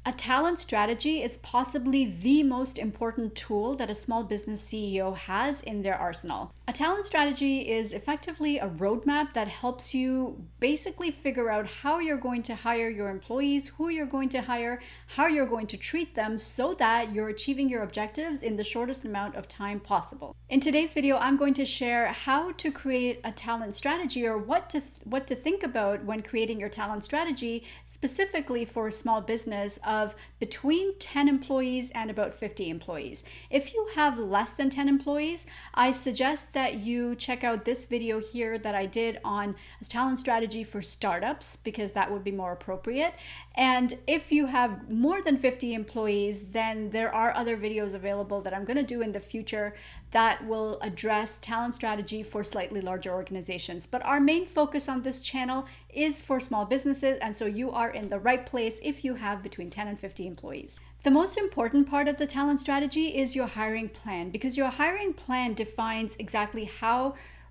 A talent strategy is possibly the most important tool that a small business CEO has in their arsenal. A talent strategy is effectively a roadmap that helps you basically figure out how you're going to hire your employees, who you're going to hire, how you're going to treat them so that you're achieving your objectives in the shortest amount of time possible. In today's video, I'm going to share how to create a talent strategy, or what to think about when creating your talent strategy, specifically for a small business of between 10 employees and about 50 employees. If you have less than 10 employees, I suggest that you check out this video here that I did on a talent strategy for startups, because that would be more appropriate. And if you have more than 50 employees, then there are other videos available that I'm going to do in the future that will address talent strategy for slightly larger organizations. But our main focus on this channel is for small businesses, and so you are in the right place if you have between 10 and 50 employees. The most important part of the talent strategy is your hiring plan, because your hiring plan defines exactly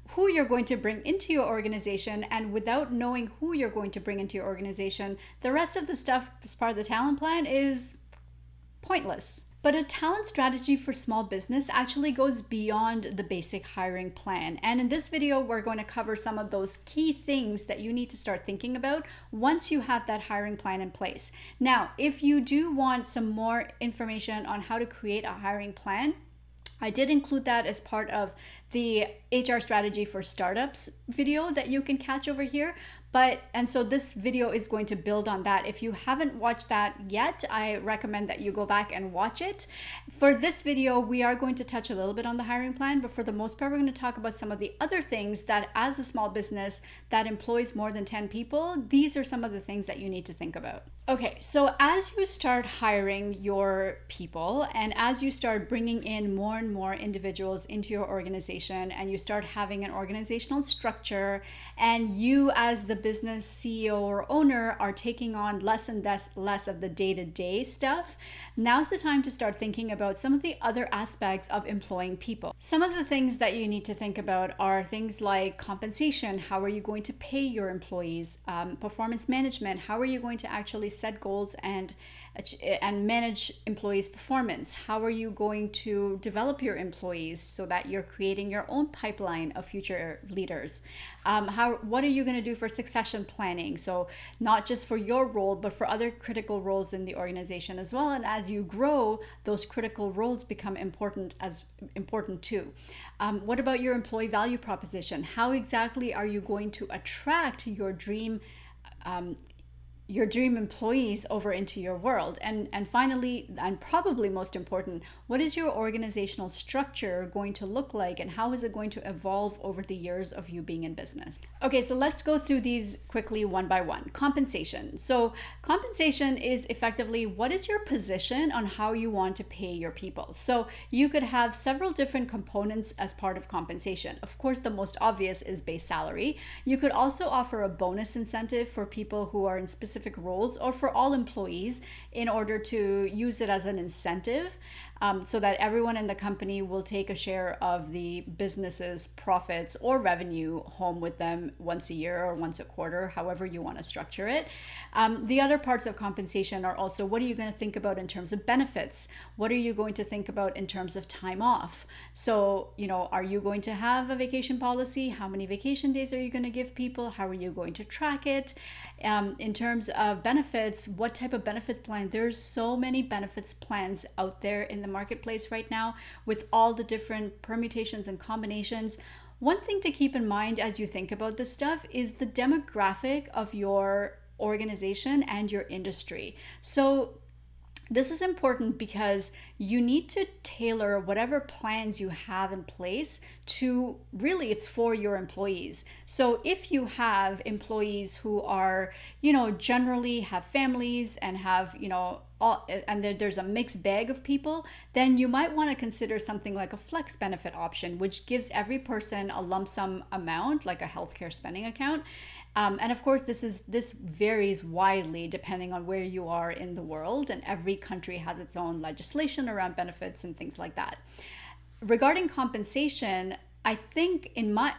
who you're going to bring into your organization, and without knowing who you're going to bring into your organization, the rest of the stuff as part of the talent plan is pointless. But a talent strategy for small business actually goes beyond the basic hiring plan. And in this video, we're going to cover some of those key things that you need to start thinking about once you have that hiring plan in place. Now, if you do want some more information on how to create a hiring plan, I did include that as part of the HR strategy for startups video that you can catch over here. And so this video is going to build on that. If you haven't watched that yet, I recommend that you go back and watch it. For this video, we are going to touch a little bit on the hiring plan, but for the most part, we're going to talk about some of the other things that, as a small business that employs more than 10 people, these are some of the things that you need to think about. Okay, so as you start hiring your people, and as you start bringing in more and more individuals into your organization, and you start having an organizational structure, and you as the business CEO or owner are taking on less and less of the day-to-day stuff, now's the time to start thinking about some of the other aspects of employing people. Some of the things that you need to think about are things like compensation. How are you going to pay your employees? Performance management. How are you going to actually set goals and manage employees' performance? How are you going to develop your employees so that you're creating your own pipeline of future leaders? What are you going to do for succession planning? So not just for your role, but for other critical roles in the organization as well. And as you grow, those critical roles become important too. What about your employee value proposition? How exactly are you going to attract your dream employees over into your world? And finally, and probably most important, what is your organizational structure going to look like, and how is it going to evolve over the years of you being in business? Okay, so let's go through these quickly one by one. Compensation. So compensation is effectively what is your position on how you want to pay your people. So you could have several different components as part of compensation. Of course, the most obvious is base salary. You could also offer a bonus incentive for people who are in specific roles, or for all employees, in order to use it as an incentive, so that everyone in the company will take a share of the business's profits or revenue home with them once a year or once a quarter, however you want to structure it. The other parts of compensation are also, what are you going to think about in terms of benefits? What are you going to think about in terms of time off? So, are you going to have a vacation policy? How many vacation days are you going to give people? How are you going to track it? In terms of benefits, what type of benefits plan? There's so many benefits plans out there in the marketplace right now with all the different permutations and combinations. One thing to keep in mind as you think about this stuff is the demographic of your organization and your industry. So this is important because you need to tailor whatever plans you have in place to really, it's for your employees. So if you have employees who are, generally have families and have, and there's a mixed bag of people, then you might want to consider something like a flex benefit option, which gives every person a lump sum amount, like a healthcare spending account. And of course, this varies widely depending on where you are in the world, and every country has its own legislation around benefits and things like that. Regarding compensation, I think in my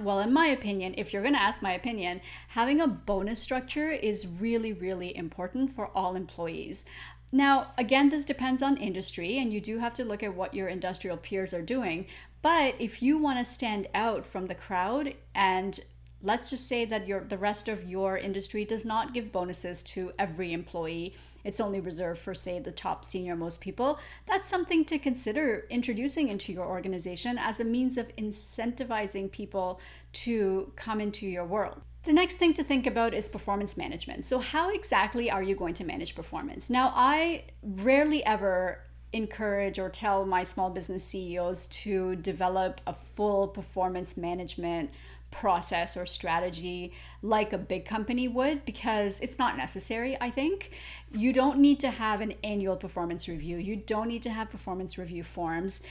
opinion, if you're going to ask my opinion, having a bonus structure is really, really important for all employees. Now, again, this depends on industry, and you do have to look at what your industrial peers are doing. But if you want to stand out from the crowd, and let's just say that the rest of your industry does not give bonuses to every employee, it's only reserved for, say, the top senior most people, that's something to consider introducing into your organization as a means of incentivizing people to come into your world. The next thing to think about is performance management. So, how exactly are you going to manage performance? Now, I rarely ever encourage or tell my small business CEOs to develop a full performance management process or strategy like a big company would, because it's not necessary. I think you don't need to have an annual performance review, you don't need to have performance review forms.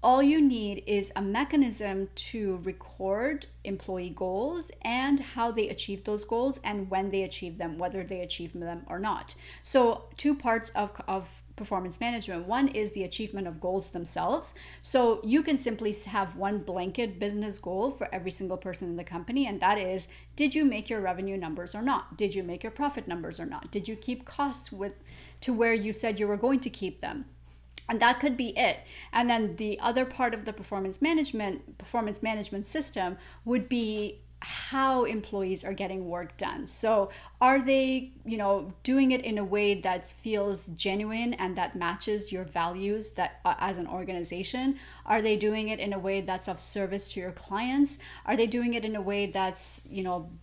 All you need is a mechanism to record employee goals and how they achieve those goals and when they achieve them, whether they achieve them or not. So, two parts of performance management. One is the achievement of goals themselves. So, you can simply have one blanket business goal for every single person in the company, and that is, did you make your revenue numbers or not? Did you make your profit numbers or not? Did you keep costs to where you said you were going to keep them? And that could be it. And then the other part of the performance management system would be how employees are getting work done. So are they, doing it in a way that feels genuine and that matches your values that as an organization? Are they doing it in a way that's of service to your clients? Are they doing it in a way that's,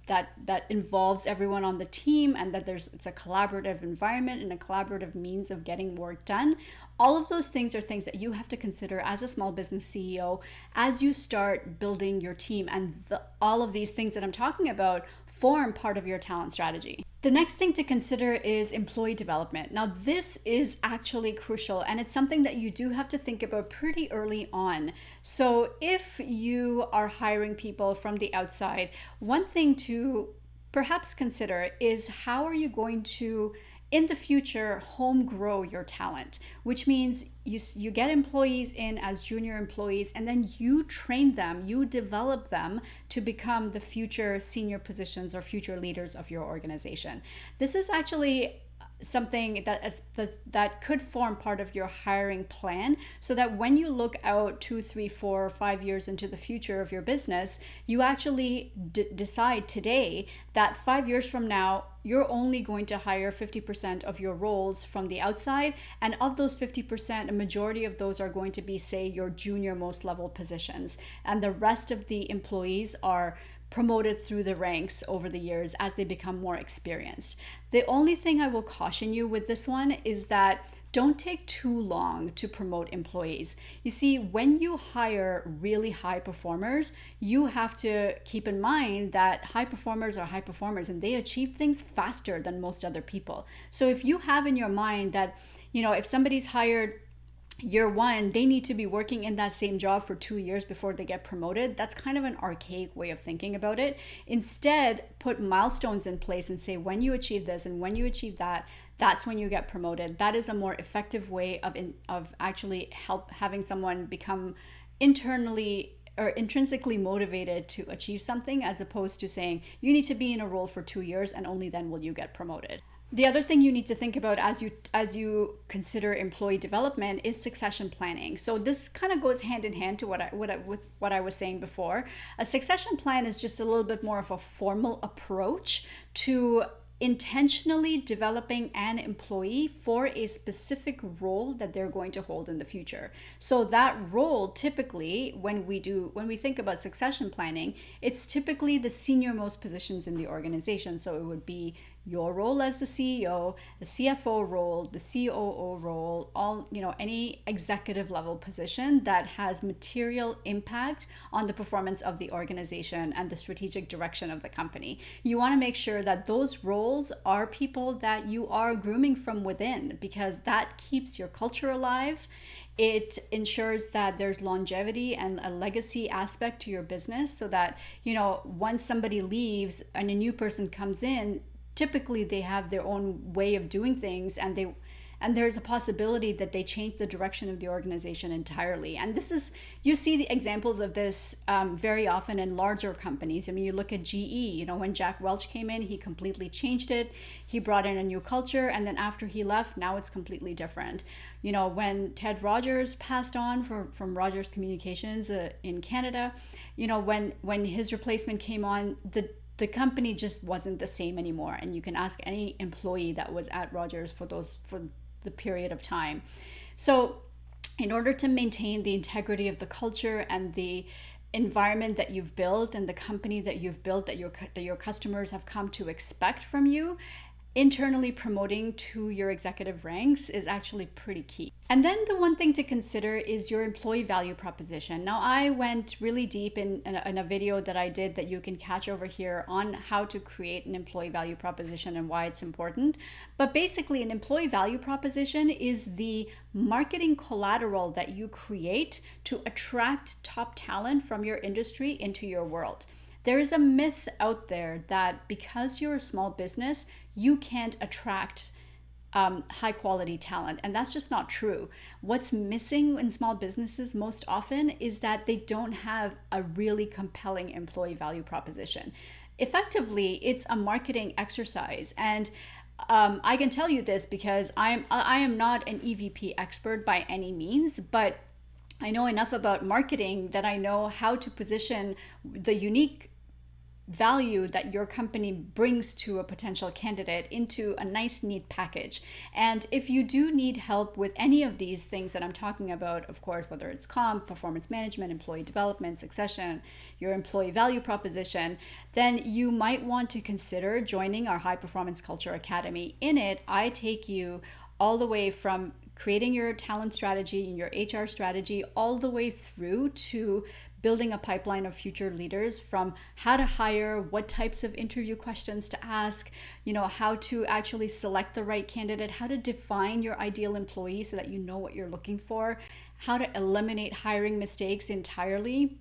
that involves everyone on the team, and that it's a collaborative environment and a collaborative means of getting work done? All of those things are things that you have to consider as a small business CEO as you start building your team, and all of these things that I'm talking about form part of your talent strategy. The next thing to consider is employee development. Now, this is actually crucial, and it's something that you do have to think about pretty early on. So if you are hiring people from the outside, one thing to perhaps consider is, how are you going to, in the future, home grow your talent, which means you get employees in as junior employees, and then you train them, you develop them to become the future senior positions or future leaders of your organization. This is actually something that could form part of your hiring plan, so that when you look out 2, 3, 4, 5 years into the future of your business, you actually decide today that 5 years from now, you're only going to hire 50% of your roles from the outside. And of those 50%, a majority of those are going to be, say, your junior most level positions. And the rest of the employees are promoted through the ranks over the years as they become more experienced. The only thing I will caution you with this one is that don't take too long to promote employees. You see, when you hire really high performers, you have to keep in mind that high performers are high performers and they achieve things faster than most other people. So if you have in your mind that, if somebody's hired year one, they need to be working in that same job for 2 years before they get promoted, that's kind of an archaic way of thinking about it. Instead, put milestones in place and say, when you achieve this and when you achieve that, that's when you get promoted. That is a more effective way of actually having someone become internally or intrinsically motivated to achieve something, as opposed to saying you need to be in a role for 2 years and only then will you get promoted. The other thing you need to think about as you consider employee development is succession planning. So this kind of goes hand in hand to what I was saying before. A succession plan is just a little bit more of a formal approach to intentionally developing an employee for a specific role that they're going to hold in the future. So that role, typically, when we think about succession planning, it's typically the senior most positions in the organization. So it would be your role as the CEO, the CFO role, the COO role, any executive level position that has material impact on the performance of the organization and the strategic direction of the company. You want to make sure that those roles are people that you are grooming from within, because that keeps your culture alive. It ensures that there's longevity and a legacy aspect to your business, so that, once somebody leaves and a new person comes in, typically they have their own way of doing things, and and there's a possibility that they change the direction of the organization entirely. And this is, you see the examples of this very often in larger companies. I mean, you look at GE, you know, when Jack Welch came in, he completely changed it. He brought in a new culture, and then after he left, now it's completely different. You know, when Ted Rogers passed on from Rogers Communications in Canada, you know, when his replacement came on, the company just wasn't the same anymore. And you can ask any employee that was at Rogers for the period of time. So in order to maintain the integrity of the culture and the environment that you've built and the company that you've built that your customers have come to expect from you, internally promoting to your executive ranks is actually pretty key. And then the one thing to consider is your employee value proposition. Now, I went really deep in a video that I did that you can catch over here on how to create an employee value proposition and why it's important. But basically, an employee value proposition is the marketing collateral that you create to attract top talent from your industry into your world. There is a myth out there that because you're a small business, you can't attract high quality talent. And that's just not true. What's missing in small businesses most often is that they don't have a really compelling employee value proposition. Effectively, it's a marketing exercise. And I can tell you this because I am not an EVP expert by any means, but I know enough about marketing that I know how to position the unique value that your company brings to a potential candidate into a nice, neat package. And if you do need help with any of these things that I'm talking about, of course, whether it's comp, performance management, employee development, succession, your employee value proposition, then you might want to consider joining our High Performance Culture Academy. In it, I take you all the way from creating your talent strategy and your HR strategy all the way through to building a pipeline of future leaders, from how to hire, what types of interview questions to ask, you know, how to actually select the right candidate, how to define your ideal employee so that you know what you're looking for, how to eliminate hiring mistakes entirely.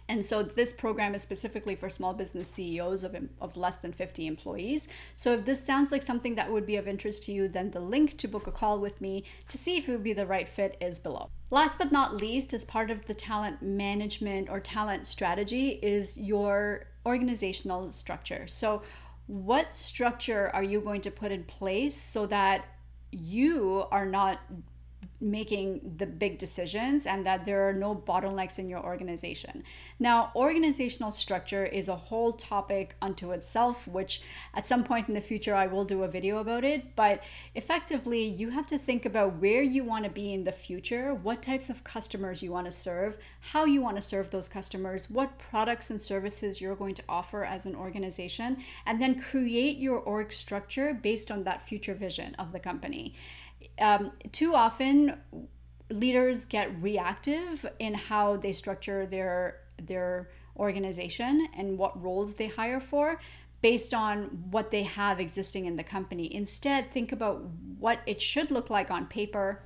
And so this program is specifically for small business CEOs of less than 50 employees. So if this sounds like something that would be of interest to you, then the link to book a call with me to see if it would be the right fit is below. Last but not least, as part of the talent management or talent strategy, is your organizational structure. So what structure are you going to put in place so that you are not making the big decisions and that there are no bottlenecks in your organization? Now, organizational structure is a whole topic unto itself, which at some point in the future I will do a video about it. But effectively, you have to think about where you want to be in the future, what types of customers you want to serve, how you want to serve those customers, what products and services you're going to offer as an organization, and then create your org structure based on that future vision of the company. Too often, leaders get reactive in how they structure their organization and what roles they hire for based on what they have existing in the company. Instead, think about what it should look like on paper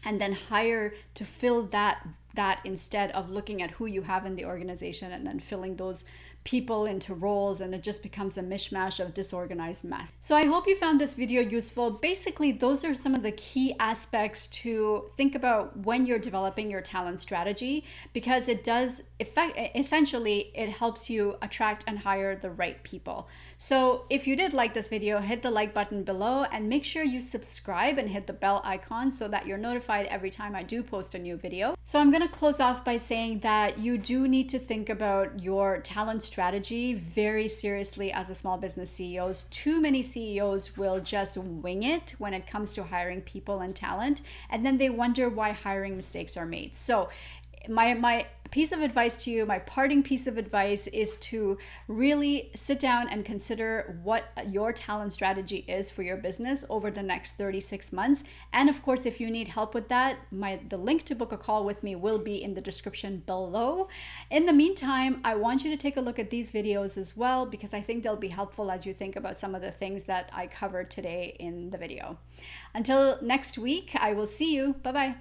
and then hire to fill that instead of looking at who you have in the organization and then filling those people into roles, and it just becomes a mishmash of disorganized mess. So I hope you found this video useful. Basically, those are some of the key aspects to think about when you're developing your talent strategy, because it does essentially it helps you attract and hire the right people. So if you did like this video, hit the like button below and make sure you subscribe and hit the bell icon so that you're notified every time I do post a new video. So I'm going to close off by saying that you do need to think about your talent strategy very seriously as a small business CEOs. Too many CEOs will just wing it when it comes to hiring people and talent, and then they wonder why hiring mistakes are made. So my piece of advice to you, my parting piece of advice, is to really sit down and consider what your talent strategy is for your business over the next 36 months. And of course, if you need help with that, the link to book a call with me will be in the description below. In the meantime, I want you to take a look at these videos as well, because I think they'll be helpful as you think about some of the things that I covered today in the video. Until next week, I will see you. Bye-bye.